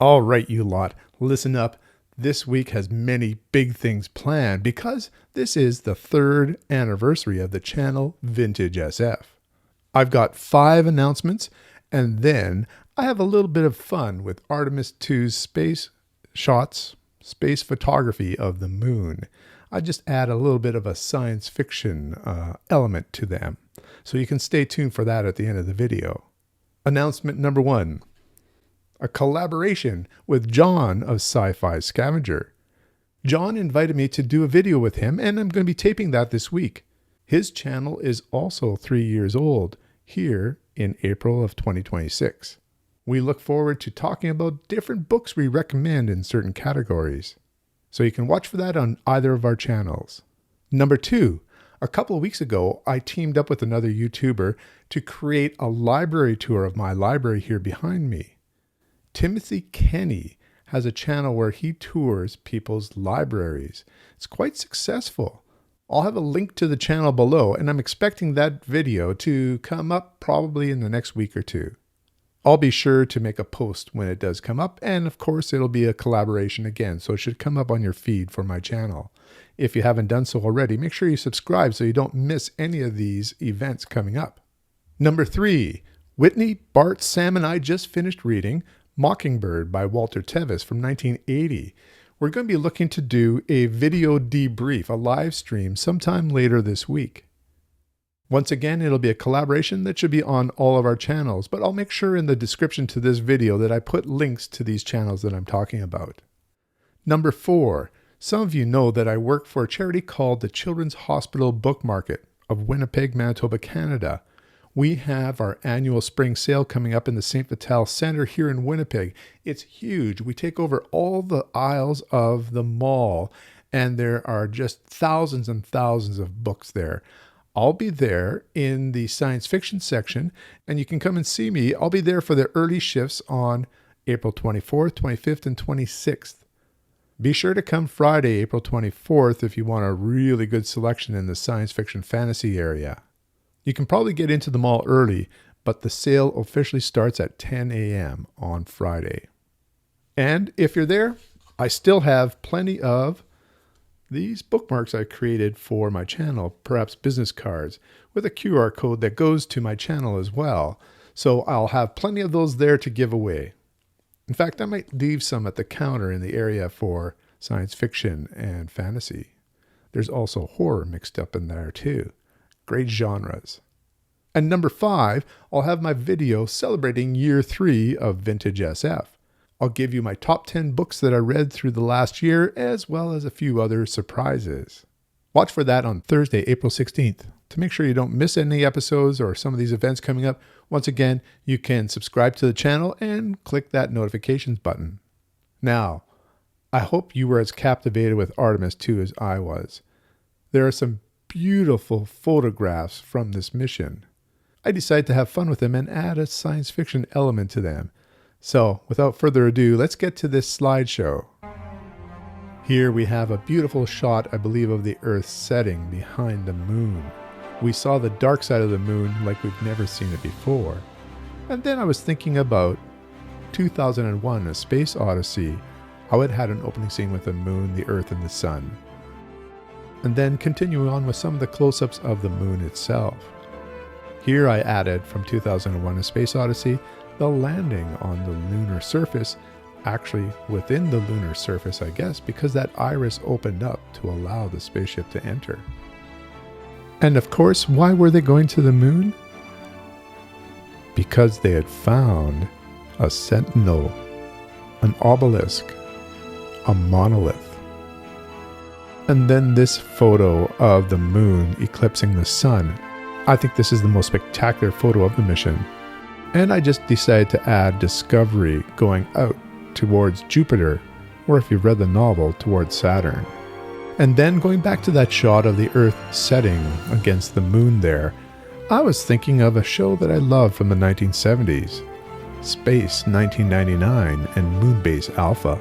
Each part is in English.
All right, you lot, listen up. This week has many big things planned because this is the 3rd anniversary of the channel VintageSF. I've got 5 announcements, and then I have a little bit of fun with Artemis 2's space shots, space photography of the moon. I just add a little bit of a science fiction element to them. So you can stay tuned for that at the end of the video. Announcement number 1. A collaboration with John of SciFi Scavenger. John invited me to do a video with him, and I'm going to be taping that this week. His channel is also 3 years old, here in April of 2026. We look forward to talking about different books we recommend in certain categories. So you can watch for that on either of our channels. Number 2. A couple of weeks ago, I teamed up with another YouTuber to create a library tour of my library here behind me. Timothy Kenny has a channel where he tours people's libraries. It's quite successful. I'll have a link to the channel below, and I'm expecting that video to come up probably in the next week or 2. I'll be sure to make a post when it does come up, and of course it'll be a collaboration again, so it should come up on your feed for my channel. If you haven't done so already, make sure you subscribe so you don't miss any of these events coming up. Number 3. Whitney, Bart, Sam, and I just finished reading Mockingbird by Walter Tevis from 1980. We're going to be looking to do a video debrief, a live stream, sometime later this week. Once again, it'll be a collaboration that should be on all of our channels, but I'll make sure in the description to this video that I put links to these channels that I'm talking about. Number 4. Some of you know that I work for a charity called the Children's Hospital Book Market of Winnipeg, Manitoba, Canada. We have our annual spring sale coming up in the St. Vital Center here in Winnipeg. It's huge. We take over all the aisles of the mall, and there are just thousands and thousands of books there. I'll be there in the science fiction section, and you can come and see me. I'll be there for the early shifts on April 24th, 25th, and 26th. Be sure to come Friday, April 24th, if you want a really good selection in the science fiction fantasy area. You can probably get into the mall early, but the sale officially starts at 10 a.m. on Friday. And if you're there, I still have plenty of these bookmarks I created for my channel, perhaps business cards, with a QR code that goes to my channel as well. So I'll have plenty of those there to give away. In fact, I might leave some at the counter in the area for science fiction and fantasy. There's also horror mixed up in there too. Great genres. And number 5, I'll have my video celebrating year 3 of VintageSF. I'll give you my top 10 books that I read through the last year, as well as a few other surprises. Watch for that on Thursday, April 16th. To make sure you don't miss any episodes or some of these events coming up, once again, you can subscribe to the channel and click that notifications button. Now, I hope you were as captivated with Artemis 2 as I was. There are some beautiful photographs from this mission. I decided to have fun with them and add a science fiction element to them. So, without further ado, let's get to this slideshow. Here we have a beautiful shot, I believe, of the Earth setting behind the moon. We saw the dark side of the moon like we've never seen it before. And then I was thinking about 2001: A Space Odyssey, how it had an opening scene with the moon, the Earth, and the sun. And then continuing on with some of the close-ups of the moon itself. Here I added from 2001: A Space Odyssey, the landing on the lunar surface, actually within the lunar surface, I guess, because that iris opened up to allow the spaceship to enter. And of course, why were they going to the moon? Because they had found a sentinel, an obelisk, a monolith. And then this photo of the moon eclipsing the sun. I think this is the most spectacular photo of the mission. And I just decided to add Discovery going out towards Jupiter, or if you've read the novel, towards Saturn. And then going back to that shot of the Earth setting against the moon there, I was thinking of a show that I loved from the 1970s, Space 1999 and Moonbase Alpha.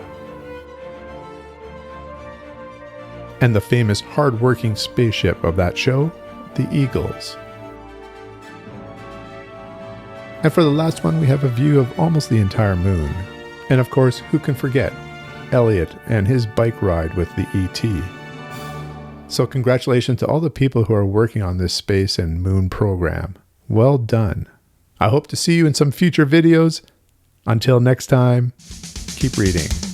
And the famous hard-working spaceship of that show, the Eagles. And for the last one, we have a view of almost the entire moon. And of course, who can forget Elliot and his bike ride with the ET. So congratulations to all the people who are working on this space and moon program. Well done. I hope to see you in some future videos. Until next time, keep reading.